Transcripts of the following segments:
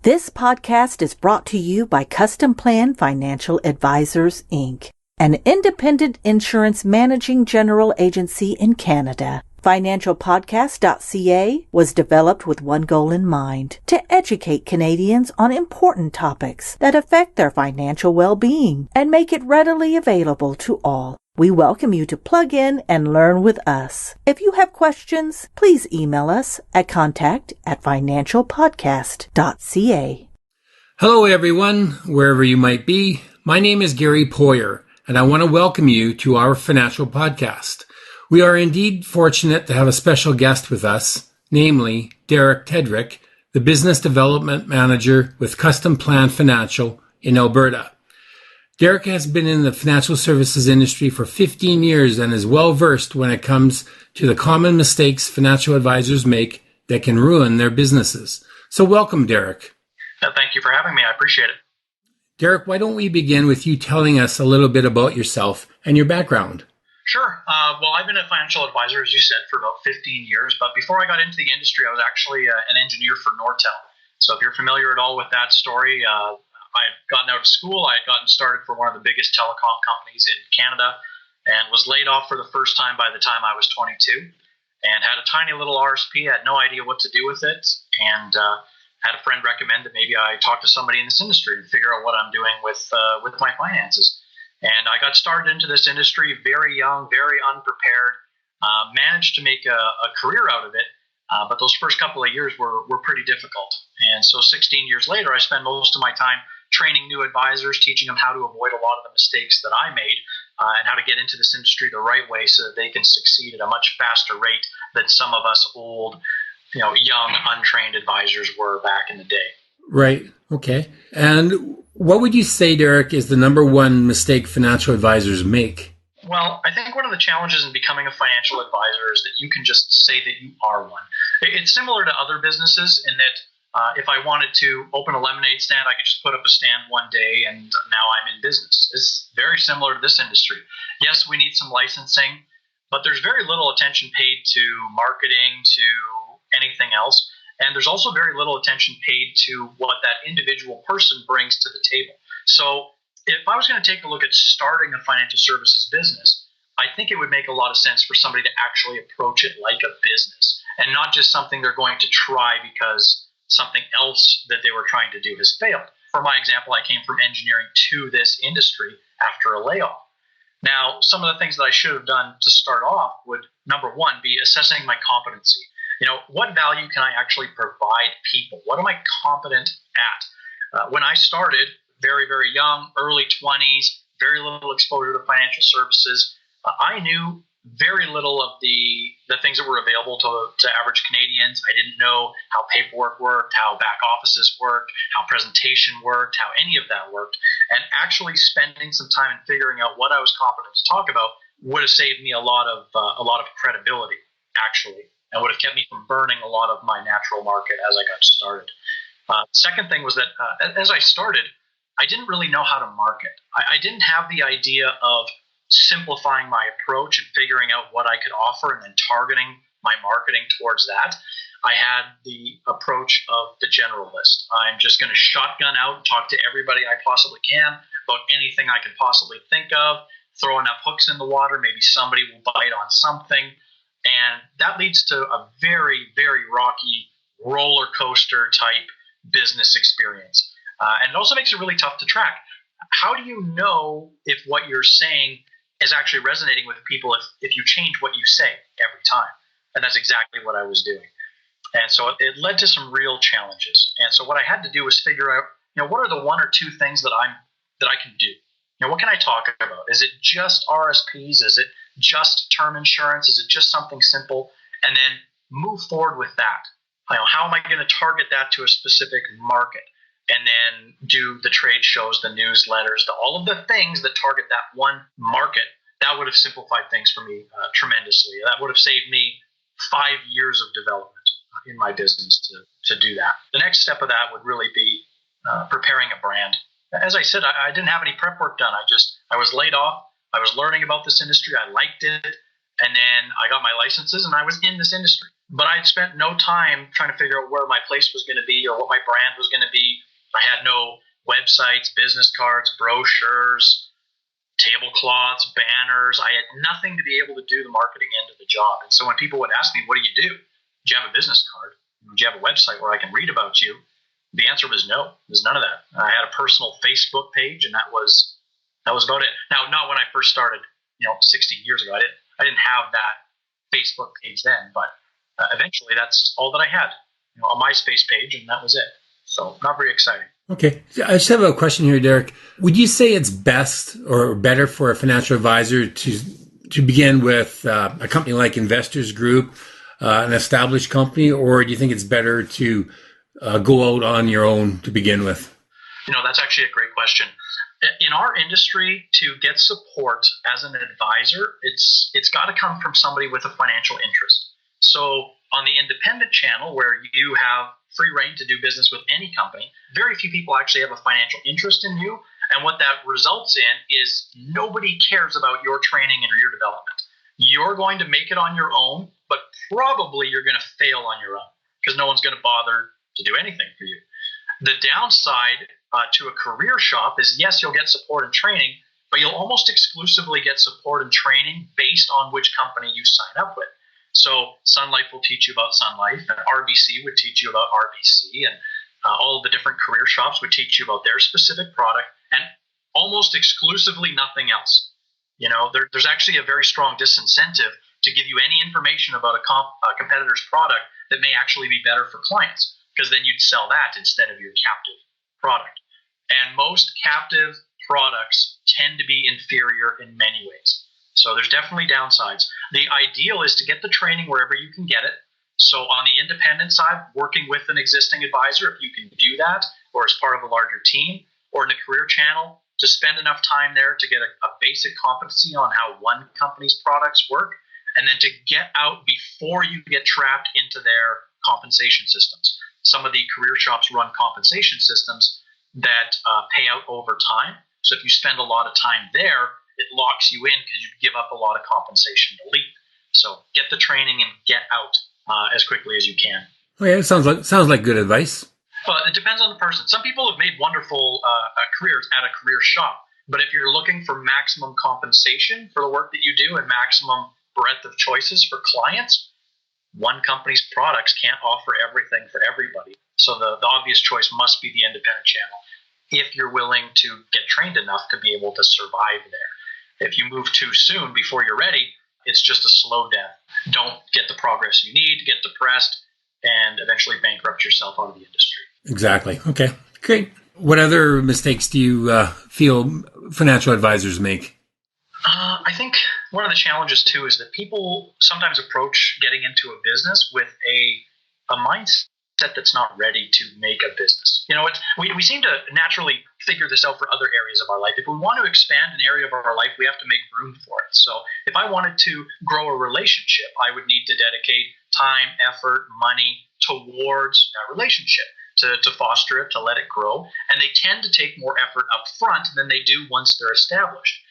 This podcast is brought to you by Customplan Financial Advisors Inc., an independent insurance managing general agency in Canada. FinancialPodcast.ca was developed with one goal in mind: to educate Canadians on important topics that affect their financial well-being and make it readily available to all. We welcome you to plug in and learn with us. If you have questions, please email us at contact@financialpodcast.ca. Hello, everyone, wherever you might be. My name is Gary Poyer, and I want to welcome you to our financial podcast. We are indeed fortunate to have a special guest with us, namely Derek Tedrick, the Business Development Manager with Customplan Financial in Alberta. Derek has been in the financial services industry for 15 years and is well versed when it comes to the common mistakes financial advisors make that can ruin their businesses. So welcome, Derek. Thank you for having me. I appreciate it. Derek, why don't we begin with you telling us a little bit about yourself and your background? Sure. Well, I've been a financial advisor, as you said, for about 15 years. But before I got into the industry, I was actually an engineer for Nortel. So if you're familiar at all with that story, I had gotten out of school. I had gotten started for one of the biggest telecom companies in Canada and was laid off for the first time by the time I was 22 and had a tiny little RSP. I had no idea what to do with it, and had a friend recommend that maybe I talk to somebody in this industry and figure out what I'm doing with my finances. And I got started into this industry very young, very unprepared, managed to make a career out of it. But those first couple of years were pretty difficult. And so 16 years later, I spend most of my time training new advisors, teaching them how to avoid a lot of the mistakes that I made and how to get into this industry the right way so that they can succeed at a much faster rate than some of us old, young, untrained advisors were back in the day. Right. Okay. And what would you say, Derek, is the number one mistake financial advisors make? Well, I think one of the challenges in becoming a financial advisor is that you can just say that you are one. It's similar to other businesses in that if I wanted to open a lemonade stand, I could just put up a stand one day and now I'm in business. It's very similar to this industry. Yes, we need some licensing, but there's very little attention paid to marketing, to anything else. And there's also very little attention paid to what that individual person brings to the table. So if I was going to take a look at starting a financial services business, I think it would make a lot of sense for somebody to actually approach it like a business and not just something they're going to try because something else that they were trying to do has failed. For my example, I came from engineering to this industry after a layoff. Now, some of the things that I should have done to start off would, number one, be assessing my competency. What value can I actually provide people? What am I competent at? When I started, very, very young, early 20s, very little exposure to financial services, I knew very little of the things that were available to average Canadians. I didn't know how paperwork worked, how back offices worked, how presentation worked, how any of that worked. And actually spending some time and figuring out what I was competent to talk about would have saved me a lot of credibility, actually, and would have kept me from burning a lot of my natural market as I got started. Second thing was that as I started, I didn't really know how to market. I didn't have the idea of simplifying my approach and figuring out what I could offer and then targeting my marketing towards that. I had the approach of the generalist. I'm just going to shotgun out and talk to everybody I possibly can about anything I can possibly think of, throw enough hooks in the water, maybe somebody will bite on something. And that leads to a very, very rocky roller coaster type business experience. And it also makes it really tough to track. How do you know if what you're saying is actually resonating with people if you change what you say every time? And that's exactly what I was doing. And so it led to some real challenges. And so what I had to do was figure out, what are the one or two things that I can do? What can I talk about? Is it just RSPs? Is it just term insurance? Is it just something simple? And then move forward with that. How am I going to target that to a specific market? and then do the trade shows, the newsletters, all of the things that target that one market. That would have simplified things for me tremendously. That would have saved me 5 years of development in my business to do that. The next step of that would really be preparing a brand. As I said, I didn't have any prep work done. I was laid off. I was learning about this industry. I liked it. And then I got my licenses and I was in this industry. But I'd spent no time trying to figure out where my place was going to be or what my brand was going to be. I had no websites, business cards, brochures, tablecloths, banners. I had nothing to be able to do the marketing end of the job. And so when people would ask me, what do? Do you have a business card? Do you have a website where I can read about you? The answer was no. There's none of that. I had a personal Facebook page, and that was about it. Now, not when I first started, 16 years ago. I didn't have that Facebook page then, but eventually that's all that I had, a MySpace page, and that was it. So not very exciting. Okay. I just have a question here, Derek. Would you say it's best or better for a financial advisor to begin with a company like Investors Group, an established company, or do you think it's better to go out on your own to begin with? That's actually a great question. In our industry, to get support as an advisor, it's got to come from somebody with a financial interest. So on the independent channel, where you have free reign to do business with any company, very few people actually have a financial interest in you. And what that results in is nobody cares about your training and your development. You're going to make it on your own, but probably you're going to fail on your own because no one's going to bother to do anything for you. The downside to a career shop is, yes, you'll get support and training, but you'll almost exclusively get support and training based on which company you sign up with. So Sun Life will teach you about Sun Life, and RBC would teach you about RBC, and all of the different career shops would teach you about their specific product, and almost exclusively nothing else. There's actually a very strong disincentive to give you any information about a competitor's product that may actually be better for clients, because then you'd sell that instead of your captive product. And most captive products tend to be inferior in many ways. So there's definitely downsides. The ideal is to get the training wherever you can get it. So on the independent side, working with an existing advisor, if you can do that, or as part of a larger team, or in the career channel, to spend enough time there to get a basic competency on how one company's products work, and then to get out before you get trapped into their compensation systems. Some of the career shops run compensation systems that pay out over time. So if you spend a lot of time there, it locks you in because you give up a lot of compensation to leave. So get the training and get out as quickly as you can. Okay, it sounds like good advice. But it depends on the person. Some people have made wonderful careers at a career shop. But if you're looking for maximum compensation for the work that you do and maximum breadth of choices for clients, one company's products can't offer everything for everybody. So the obvious choice must be the independent channel if you're willing to get trained enough to be able to survive there. If you move too soon before you're ready, it's just a slow death. Don't get the progress you need, get depressed, and eventually bankrupt yourself out of the industry. Exactly. Okay, great. What other mistakes do you feel financial advisors make? I think one of the challenges, too, is that people sometimes approach getting into a business with a mindset that's not ready to make a business. We seem to naturally figure this out for other areas of our life. If we want to expand an area of our life, we have to make room for it. So if I wanted to grow a relationship, I would need to dedicate time, effort, money towards that relationship to foster it, to let it grow. And they tend to take more effort up front than they do once they're established.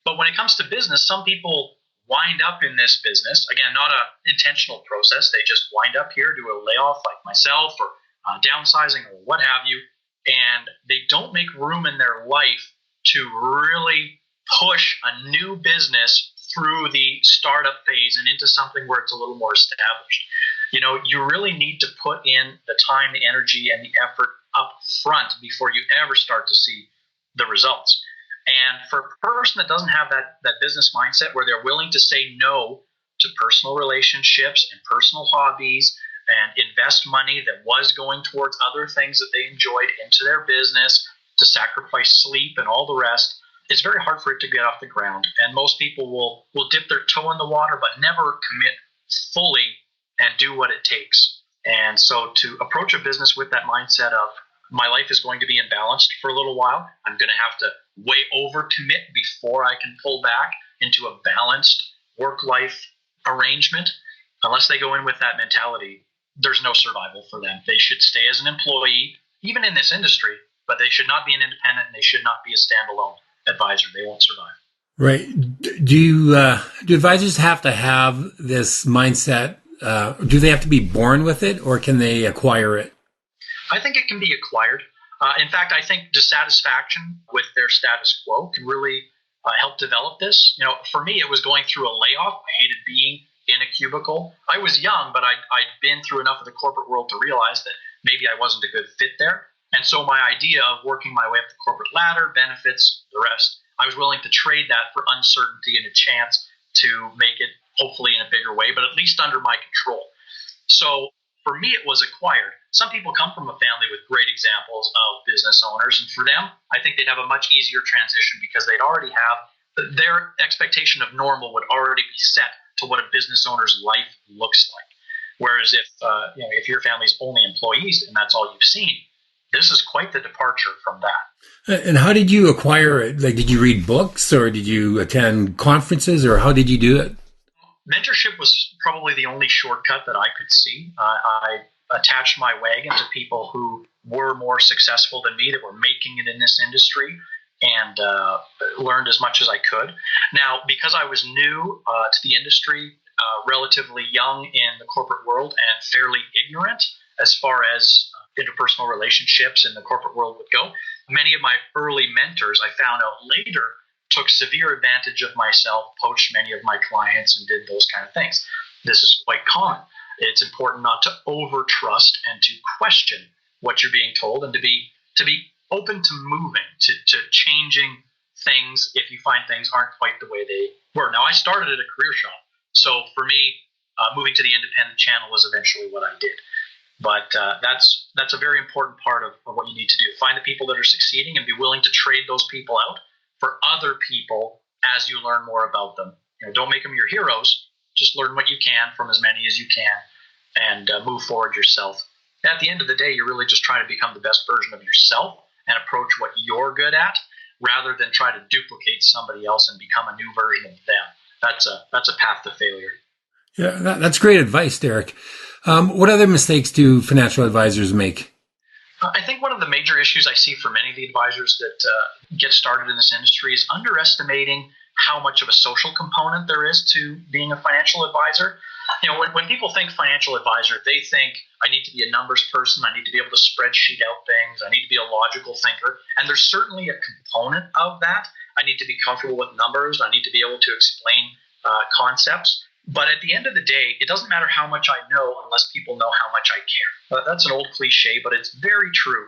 But when it comes to business, some people wind up in this business. Again, not an intentional process. They just wind up here, do a layoff like myself, or downsizing, or what have you. And they don't make room in their life to really push a new business through the startup phase and into something where it's a little more established. You really need to put in the time, the energy, and the effort up front before you ever start to see the results. And for a person that doesn't have that business mindset where they're willing to say no to personal relationships and personal hobbies and invest money that was going towards other things that they enjoyed into their business, to sacrifice sleep and all the rest, it's very hard for it to get off the ground. And most people will dip their toe in the water but never commit fully and do what it takes. And so to approach a business with that mindset of my life is going to be imbalanced for a little while. I'm going to have to way over commit before I can pull back into a balanced work-life arrangement. Unless they go in with that mentality, there's no survival for them. They should stay as an employee, even in this industry, but they should not be an independent and they should not be a standalone advisor. They won't survive. Right. Do advisors have to have this mindset? Do they have to be born with it, or can they acquire it? I think it can be acquired. In fact, I think dissatisfaction with their status quo can really help develop this. For me, it was going through a layoff. I hated being in a cubicle. I was young, but I'd been through enough of the corporate world to realize that maybe I wasn't a good fit there. And so my idea of working my way up the corporate ladder, benefits, the rest, I was willing to trade that for uncertainty and a chance to make it hopefully in a bigger way, but at least under my control. So for me, it was acquired. Some people come from a family with great examples of business owners, and for them, I think they'd have a much easier transition because they'd already have their expectation of normal would already be set to what a business owner's life looks like. Whereas if your family's only employees and that's all you've seen, this is quite the departure from that. And how did you acquire it? Like, did you read books or did you attend conferences, or how did you do it? Mentorship was probably the only shortcut that I could see. I attached my wagon to people who were more successful than me, that were making it in this industry, and learned as much as I could. Now, because I was new to the industry, relatively young in the corporate world, and fairly ignorant as far as interpersonal relationships in the corporate world would go, many of my early mentors, I found out later, took severe advantage of myself, poached many of my clients, and did those kind of things. This is quite common. It's important not to over-trust and to question what you're being told, and to be open to moving, to changing things if you find things aren't quite the way they were. Now, I started at a career shop, so for me, moving to the independent channel was eventually what I did. But that's a very important part of what you need to do. Find the people that are succeeding and be willing to trade those people out for other people as you learn more about them. Don't make them your heroes. Just learn what you can from as many as you can, and move forward yourself. At the end of the day, you're really just trying to become the best version of yourself and approach what you're good at, rather than try to duplicate somebody else and become a new version of them. That's a path to failure. Yeah, that's great advice, Derek. What other mistakes do financial advisors make? I think one of the major issues I see for many of the advisors that get started in this industry is underestimating how much of a social component there is to being a financial advisor. When people think financial advisor, they think I need to be a numbers person, I need to be able to spreadsheet out things, I need to be a logical thinker. And there's certainly a component of that. I need to be comfortable with numbers, I need to be able to explain concepts. But at the end of the day, it doesn't matter how much I know unless people know how much I care. That's an old cliche, but it's very true.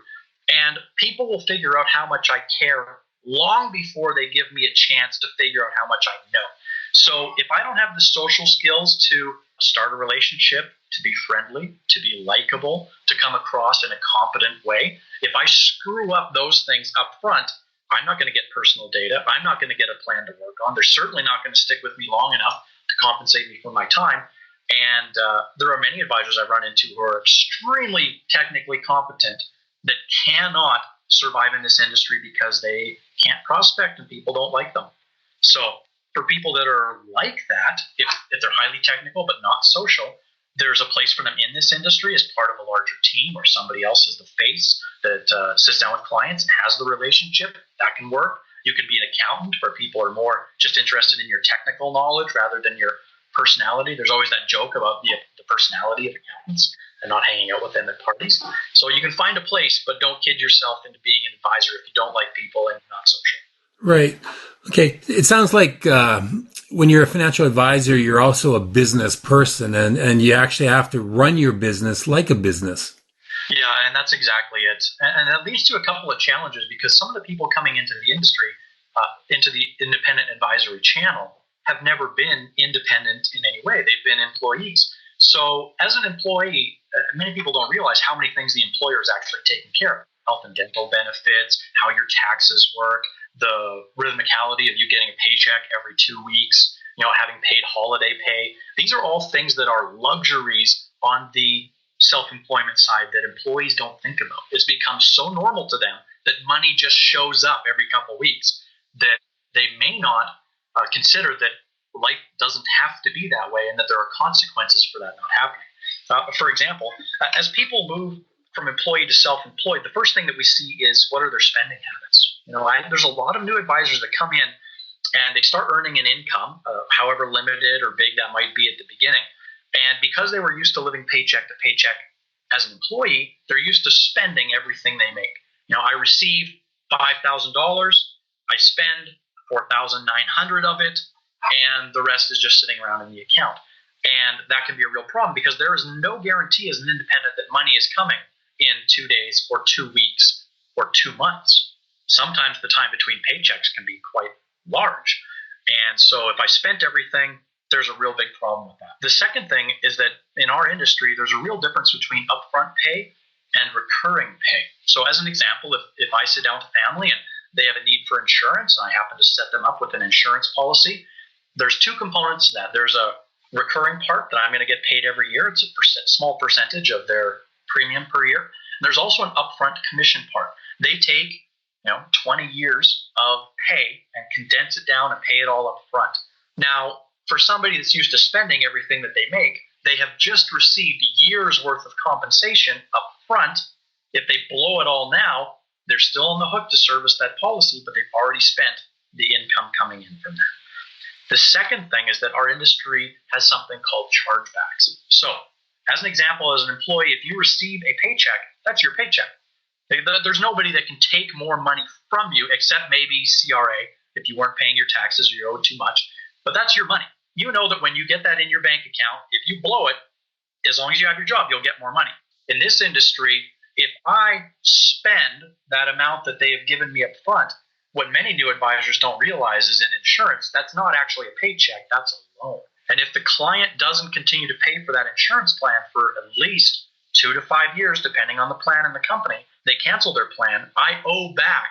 And people will figure out how much I care long before they give me a chance to figure out how much I know. So if I don't have the social skills to start a relationship, to be friendly, to be likable, to come across in a competent way, if I screw up those things up front, I'm not going to get personal data. I'm not going to get a plan to work on. They're certainly not going to stick with me long enough to compensate me for my time. And there are many advisors I've run into who are extremely technically competent that cannot survive in this industry because they can't prospect and people don't like them. So for people that are like that, if they're highly technical but not social, there's a place for them in this industry as part of a larger team, or somebody else is the face that sits down with clients and has the relationship. That can work. You can be an accountant where people are more just interested in your technical knowledge rather than your personality. There's always that joke about the personality of accountants and not hanging out with them at parties. So you can find a place, but don't kid yourself into being an advisor if you don't like people and you're not social. Right. Okay. It sounds like when you're a financial advisor, you're also a business person, and you actually have to run your business like a business. Yeah, and that's exactly it. And that leads to a couple of challenges, because some of the people coming into the industry, into the independent advisory channel, have never been independent in any way. They've been employees. So as an employee, many people don't realize how many things the employer is actually taking care of. Health and dental benefits, how your taxes work, the rhythmicality of you getting a paycheck every 2 weeks, having paid holiday pay. These are all things that are luxuries on the self-employment side that employees don't think about. It's become so normal to them that money just shows up every couple of weeks that they may not consider that life doesn't have to be that way and that there are consequences for that not happening. For example, as people move from employee to self-employed, the first thing that we see is what are their spending habits. There's a lot of new advisors that come in and they start earning an income, however limited or big that might be at the beginning. And because they were used to living paycheck to paycheck as an employee, they're used to spending everything they make. I receive $5,000, I spend $4,900 of it, and the rest is just sitting around in the account. And that can be a real problem because there is no guarantee as an independent that money is coming in 2 days or 2 weeks or 2 months. Sometimes the time between paychecks can be quite large. And so if I spent everything, there's a real big problem with that. The second thing is that in our industry, there's a real difference between upfront pay and recurring pay. So as an example, if I sit down with a family and they have a need for insurance, and I happen to set them up with an insurance policy, there's two components to that. There's a recurring part that I'm going to get paid every year. It's a small percentage of their premium per year. And there's also an upfront commission part. They take 20 years of pay and condense it down and pay it all up front. Now, for somebody that's used to spending everything that they make, they have just received a year's worth of compensation up front. If they blow it all now, they're still on the hook to service that policy, but they've already spent the income coming in from that. The second thing is that our industry has something called chargebacks. So, as an example, as an employee, if you receive a paycheck, that's your paycheck. There's nobody that can take more money from you except maybe CRA if you weren't paying your taxes or you owed too much. But that's your money. You know that when you get that in your bank account, if you blow it, as long as you have your job, you'll get more money. In this industry, if I spend that amount that they have given me up front, what many new advisors don't realize is in insurance, that's not actually a paycheck, that's a loan. And if the client doesn't continue to pay for that insurance plan for at least 2 to 5 years, depending on the plan and the company, they cancel their plan, I owe back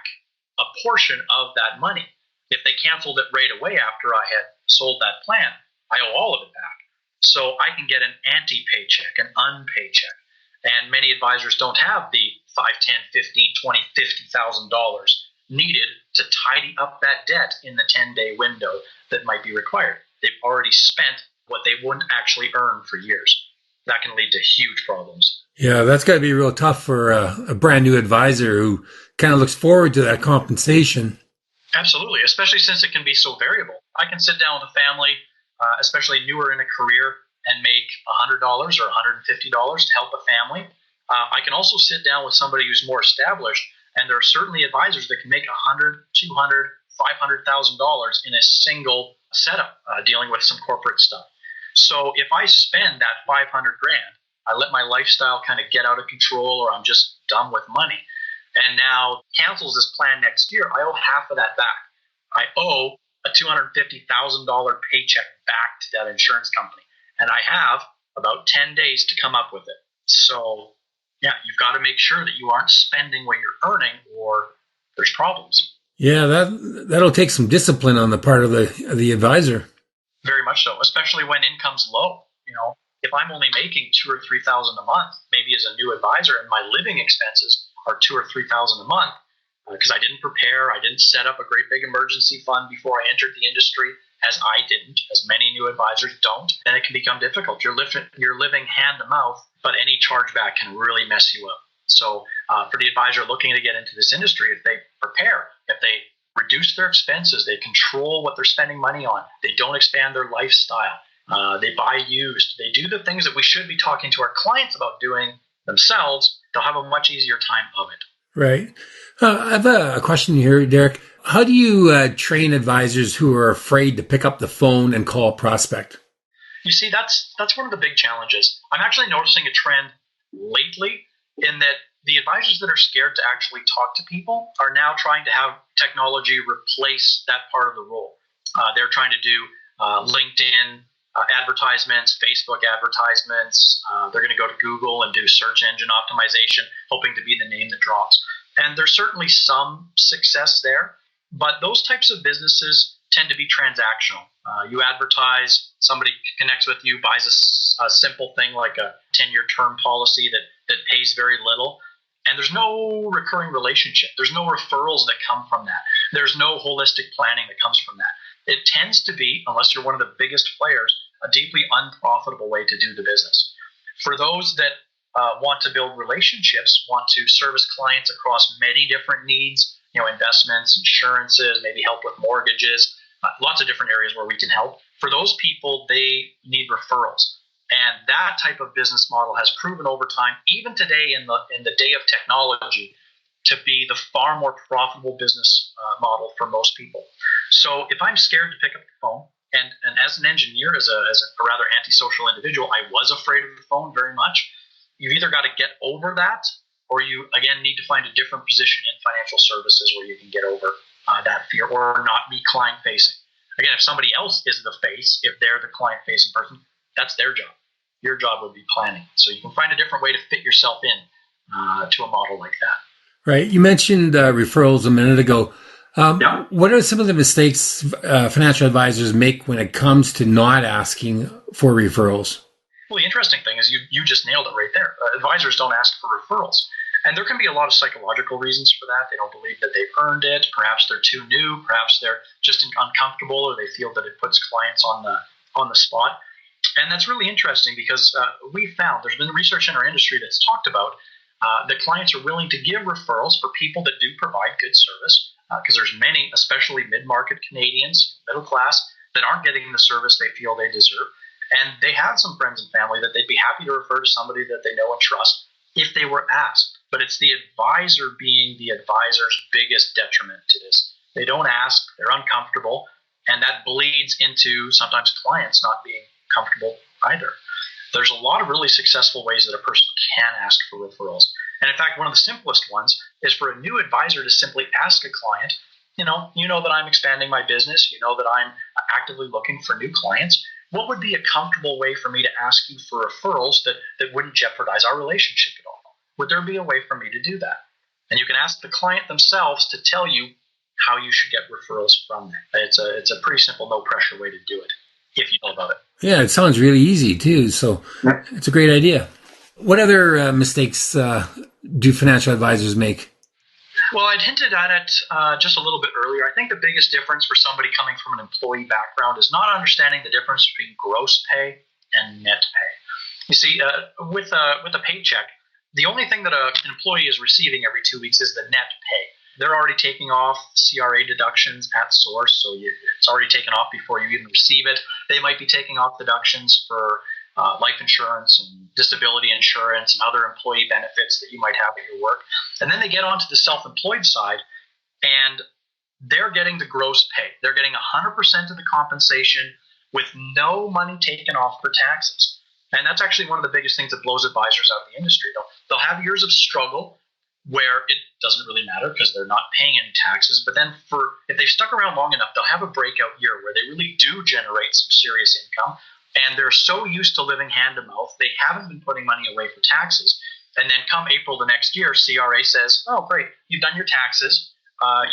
a portion of that money. If they canceled it right away after I had sold that plan, I owe all of it back. So I can get an anti-paycheck, an unpaid check. And many advisors don't have the $5, $10, $15, $20, $50,000 needed to tidy up that debt in the 10-day window that might be required. They've already spent what they wouldn't actually earn for years. That can lead to huge problems. Yeah, that's got to be real tough for a brand new advisor who kind of looks forward to that compensation. Absolutely, especially since it can be so variable. I can sit down with a family, especially newer in a career, and make $100 or $150 to help a family. I can also sit down with somebody who's more established, and there are certainly advisors that can make $100,000, $200,000, $500,000 in a single setup, dealing with some corporate stuff. So if I spend that $500,000, I let my lifestyle kind of get out of control, or I'm just done with money, and now cancels this plan next year, I owe half of that back. I owe a $250,000 paycheck back to that insurance company, and I have about 10 days to come up with it. So yeah, you've got to make sure that you aren't spending what you're earning, or there's problems. Yeah, that'll take some discipline on the part of the advisor. Very much so, especially when income's low. If I'm only making $2,000 or $3,000 a month, maybe as a new advisor, and my living expenses are $2,000 or $3,000 a month, because I didn't prepare, I didn't set up a great big emergency fund before I entered the industry, as I didn't, as many new advisors don't, then it can become difficult. You're living hand to mouth, but any chargeback can really mess you up. So for the advisor looking to get into this industry, if they prepare, if they reduce their expenses, they control what they're spending money on, they don't expand their lifestyle, they buy used, they do the things that we should be talking to our clients about doing themselves, they'll have a much easier time of it. Right. I have a question here, Derek. How do you train advisors who are afraid to pick up the phone and call a prospect? You see, that's one of the big challenges. I'm actually noticing a trend lately in that the advisors that are scared to actually talk to people are now trying to have technology replace that part of the role. They're trying to do LinkedIn advertisements, Facebook advertisements. They're going to go to Google and do search engine optimization, hoping to be the name that drops. And there's certainly some success there, but those types of businesses tend to be transactional. You advertise, somebody connects with you, buys a simple thing like a 10-year term policy that pays very little, and there's no recurring relationship. There's no referrals that come from that. There's no holistic planning that comes from that. It tends to be, unless you're one of the biggest players, a deeply unprofitable way to do the business. For those that want to build relationships, want to service clients across many different needs, investments, insurances, maybe help with mortgages, lots of different areas where we can help. For those people, they need referrals. And that type of business model has proven over time, even today in the day of technology, to be the far more profitable business model for most people. So if I'm scared to pick up the phone, and as an engineer, as a rather antisocial individual, I was afraid of the phone very much. You've either got to get over that, or you, again, need to find a different position in financial services where you can get over that fear or not be client-facing. Again, if somebody else is the face, if they're the client-facing person, that's their job. Your job would be planning. So you can find a different way to fit yourself in to a model like that. Right. You mentioned referrals a minute ago. Yeah. What are some of the mistakes financial advisors make when it comes to not asking for referrals? Well, the interesting thing is you just nailed it right there. Advisors don't ask for referrals. And there can be a lot of psychological reasons for that. They don't believe that they've earned it. Perhaps they're too new. Perhaps they're just uncomfortable, or they feel that it puts clients on the spot. And that's really interesting because we found there's been research in our industry that's talked about that clients are willing to give referrals for people that do provide good service, because there's many, especially mid-market Canadians, middle class, that aren't getting the service they feel they deserve. And they have some friends and family that they'd be happy to refer to somebody that they know and trust if they were asked. But it's the advisor being the advisor's biggest detriment to this. They don't ask, they're uncomfortable, and that bleeds into sometimes clients not being comfortable either. There's a lot of really successful ways that a person can ask for referrals. And in fact, one of the simplest ones is for a new advisor to simply ask a client, you know that I'm expanding my business, you know that I'm actively looking for new clients. What would be a comfortable way for me to ask you for referrals that wouldn't jeopardize our relationship at all? Would there be a way for me to do that? And you can ask the client themselves to tell you how you should get referrals from them. It's a pretty simple, no pressure way to do it if you know about it. Yeah, it sounds really easy too. So it's a great idea. What other mistakes do financial advisors make? Well, I'd hinted at it just a little bit earlier. I think the biggest difference for somebody coming from an employee background is not understanding the difference between gross pay and net pay. You see, with a paycheck, the only thing that an employee is receiving every 2 weeks is the net pay. They're already taking off CRA deductions at source, so it's already taken off before you even receive it. They might be taking off deductions for life insurance and disability insurance and other employee benefits that you might have at your work. And then they get onto the self-employed side, and they're getting the gross pay. They're getting 100% of the compensation with no money taken off for taxes. And that's actually one of the biggest things that blows advisors out of the industry. They'll have years of struggle where it doesn't really matter because they're not paying any taxes. But then if they've stuck around long enough, they'll have a breakout year where they really do generate some serious income. And they're so used to living hand to mouth, they haven't been putting money away for taxes. And then come April the next year, CRA says, oh, great, you've done your taxes.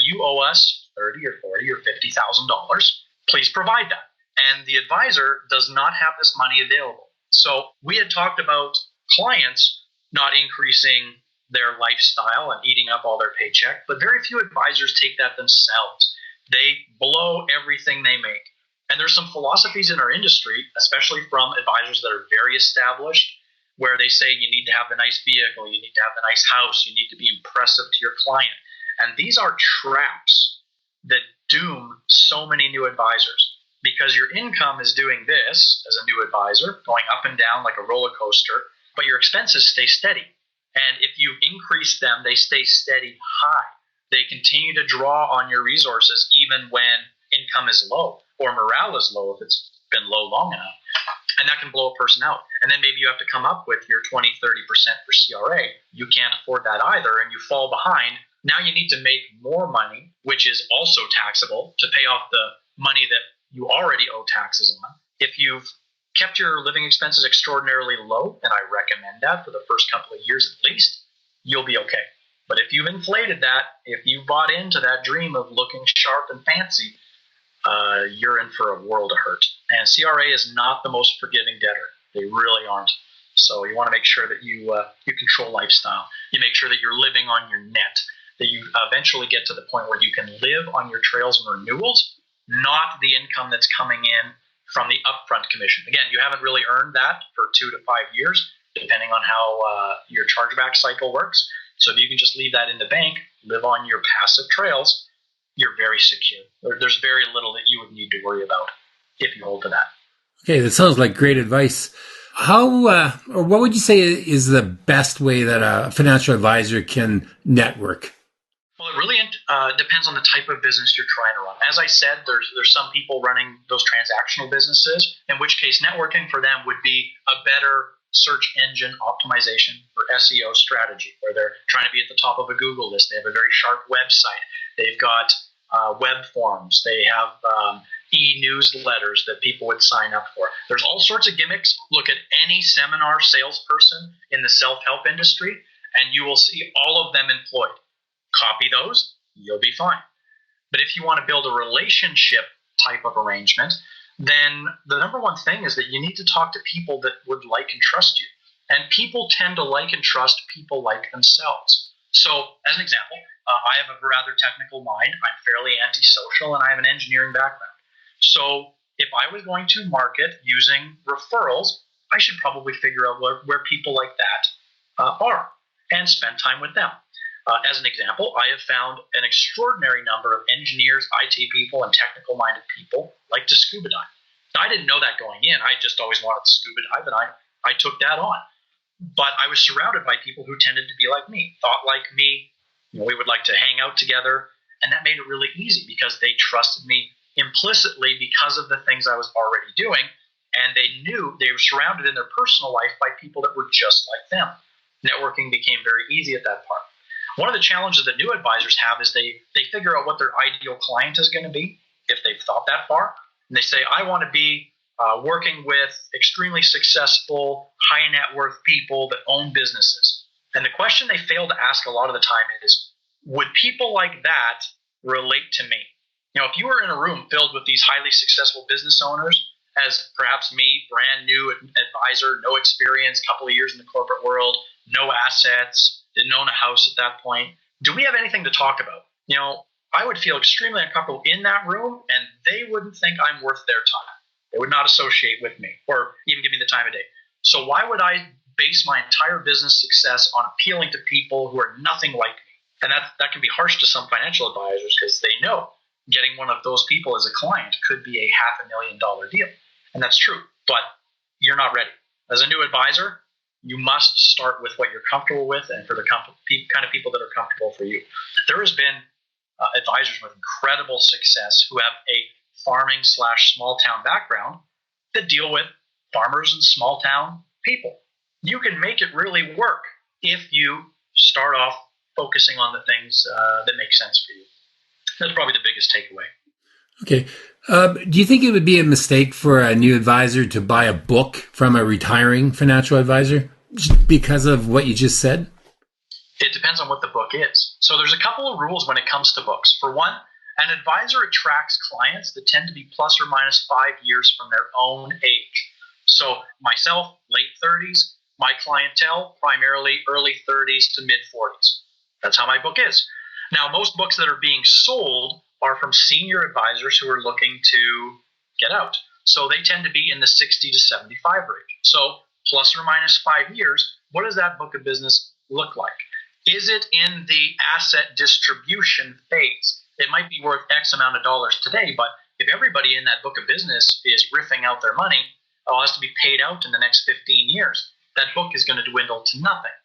You owe us $30 or $40 or $50,000. Please provide that. And the advisor does not have this money available. So we had talked about clients not increasing their lifestyle and eating up all their paycheck, but very few advisors take that themselves. They blow everything they make. And there's some philosophies in our industry, especially from advisors that are very established, where they say you need to have the nice vehicle, you need to have the nice house, you need to be impressive to your client. And these are traps that doom so many new advisors, because your income is doing this as a new advisor, going up and down like a roller coaster, but your expenses stay steady. And if you increase them, they stay steady high. They continue to draw on your resources even when income is low or morale is low if it's been low long enough. And that can blow a person out. And then maybe you have to come up with your 20, 30% for CRA. You can't afford that either, and you fall behind. Now you need to make more money, which is also taxable, to pay off the money that you already owe taxes on. If you've kept your living expenses extraordinarily low, and I recommend that for the first couple of years at least, you'll be okay. But if you've inflated that, if you bought into that dream of looking sharp and fancy, you're in for a world of hurt. And CRA is not the most forgiving debtor. They really aren't. So you want to make sure that you control lifestyle. You make sure that you're living on your net, that you eventually get to the point where you can live on your trails and renewals, not the income that's coming in from the upfront commission. Again, you haven't really earned that for 2 to 5 years, depending on how your chargeback cycle works. So if you can just leave that in the bank, live on your passive trails, you're very secure. There's very little that you would need to worry about if you hold to that. Okay, that sounds like great advice. How, or what would you say is the best way that a financial advisor can network? Well, it really depends on the type of business you're trying to run. As I said, there's some people running those transactional businesses, in which case networking for them would be a better search engine optimization or SEO strategy, where they're trying to be at the top of a Google list. They have a very sharp website. They've got web forms. They have e-newsletters that people would sign up for. There's all sorts of gimmicks. Look at any seminar salesperson in the self-help industry, and you will see all of them employed. Copy those, you'll be fine. But if you want to build a relationship type of arrangement, then the number one thing is that you need to talk to people that would like and trust you. And people tend to like and trust people like themselves. So, as an example, I have a rather technical mind. I'm fairly antisocial, and I have an engineering background. So, if I was going to market using referrals, I should probably figure out where people like that are and spend time with them. As an example, I have found an extraordinary number of engineers, IT people, and technical-minded people like to scuba dive. Now, I didn't know that going in. I just always wanted to scuba dive, and I took that on. But I was surrounded by people who tended to be like me, thought like me. We would like to hang out together, and that made it really easy because they trusted me implicitly because of the things I was already doing, and they knew they were surrounded in their personal life by people that were just like them. Networking became very easy at that part. One of the challenges that new advisors have is they figure out what their ideal client is going to be, if they've thought that far. And they say, I want to be working with extremely successful, high net worth people that own businesses. And the question they fail to ask a lot of the time is, would people like that relate to me? If you were in a room filled with these highly successful business owners, as perhaps me, brand new advisor, no experience, couple of years in the corporate world, no assets, didn't own a house at that point, do we have anything to talk about? I would feel extremely uncomfortable in that room, and they wouldn't think I'm worth their time. They would not associate with me or even give me the time of day. So why would I base my entire business success on appealing to people who are nothing like me? And that can be harsh to some financial advisors because they know getting one of those people as a client could be a $500,000 deal. And that's true, but you're not ready. As a new advisor, you must start with what you're comfortable with and for the kind of people that are comfortable for you. There has been advisors with incredible success who have a farming / small town background that deal with farmers and small town people. You can make it really work if you start off focusing on the things that make sense for you. That's probably the biggest takeaway. Okay. Do you think it would be a mistake for a new advisor to buy a book from a retiring financial advisor because of what you just said? It depends on what the book is. So there's a couple of rules when it comes to books. For one, an advisor attracts clients that tend to be plus or minus 5 years from their own age. So myself, late 30s, my clientele, primarily early 30s to mid 40s. That's how my book is. Now, most books that are being sold are from senior advisors who are looking to get out. So they tend to be in the 60 to 75 range. So plus or minus 5 years, what does that book of business look like? Is it in the asset distribution phase? It might be worth X amount of dollars today, but if everybody in that book of business is riffing out their money, it has to be paid out in the next 15 years. That book is going to dwindle to nothing.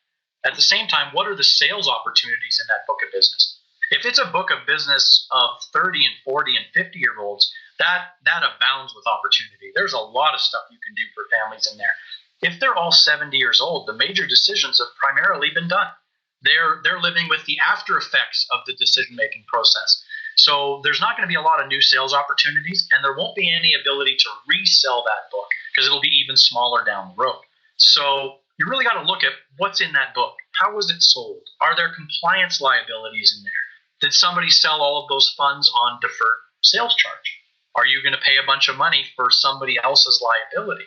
At the same time, what are the sales opportunities in that book of business? If it's a book of business of 30 and 40 and 50-year-olds, that abounds with opportunity. There's a lot of stuff you can do for families in there. If they're all 70 years old, the major decisions have primarily been done. They're living with the after effects of the decision-making process. So there's not going to be a lot of new sales opportunities, and there won't be any ability to resell that book because it'll be even smaller down the road. So you really got to look at what's in that book. How was it sold? Are there compliance liabilities in there? Did somebody sell all of those funds on deferred sales charge? Are you going to pay a bunch of money for somebody else's liability?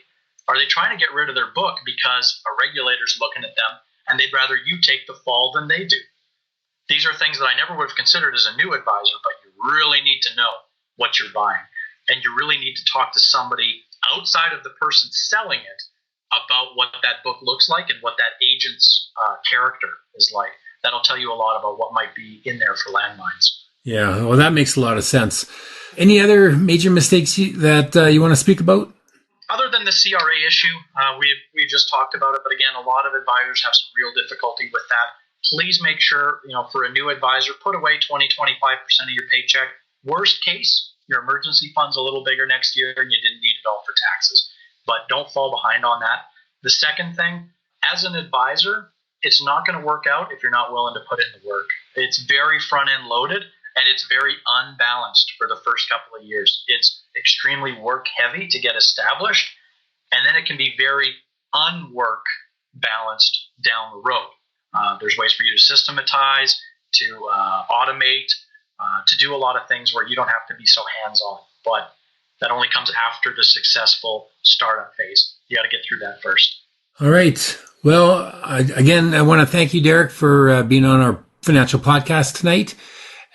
Are they trying to get rid of their book because a regulator's looking at them and they'd rather you take the fall than they do? These are things that I never would have considered as a new advisor, but you really need to know what you're buying. And you really need to talk to somebody outside of the person selling it about what that book looks like and what that agent's character is like. That'll tell you a lot about what might be in there for landmines. Yeah, well, that makes a lot of sense. Any other major mistakes that you want to speak about? Other than the CRA issue, we just talked about it, but again, a lot of advisors have some real difficulty with that. Please make sure, for a new advisor, put away 20, 25% of your paycheck. Worst case, your emergency fund's a little bigger next year and you didn't need it all for taxes. But don't fall behind on that. The second thing, as an advisor, it's not going to work out if you're not willing to put in the work. It's very front-end loaded, and it's very unbalanced for the first couple of years. It's extremely work-heavy to get established, and then it can be very unwork-balanced down the road. There's ways for you to systematize, to automate, to do a lot of things where you don't have to be so hands-on. But that only comes after the successful startup phase. You got to get through that first. All right. Well, again, I want to thank you, Derek, for being on our financial podcast tonight.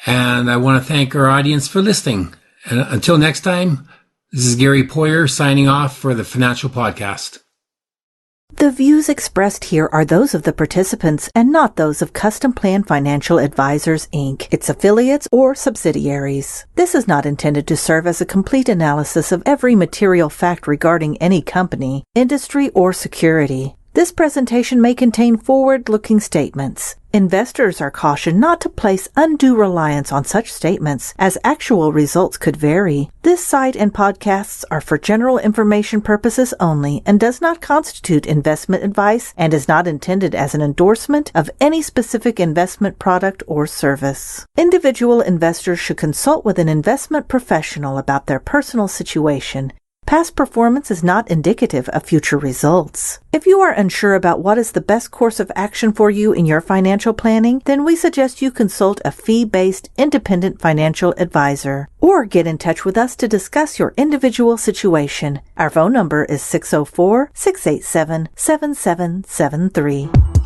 And I want to thank our audience for listening. And until next time, this is Gary Poyer signing off for the Financial Podcast. The views expressed here are those of the participants and not those of Customplan Financial Advisors Inc., its affiliates, or subsidiaries. This is not intended to serve as a complete analysis of every material fact regarding any company, industry, or security. This presentation may contain forward-looking statements. Investors are cautioned not to place undue reliance on such statements, as actual results could vary. This site and podcasts are for general information purposes only and does not constitute investment advice and is not intended as an endorsement of any specific investment product or service. Individual investors should consult with an investment professional about their personal situation. Past performance is not indicative of future results. If you are unsure about what is the best course of action for you in your financial planning, then we suggest you consult a fee-based independent financial advisor or get in touch with us to discuss your individual situation. Our phone number is 604-687-7773.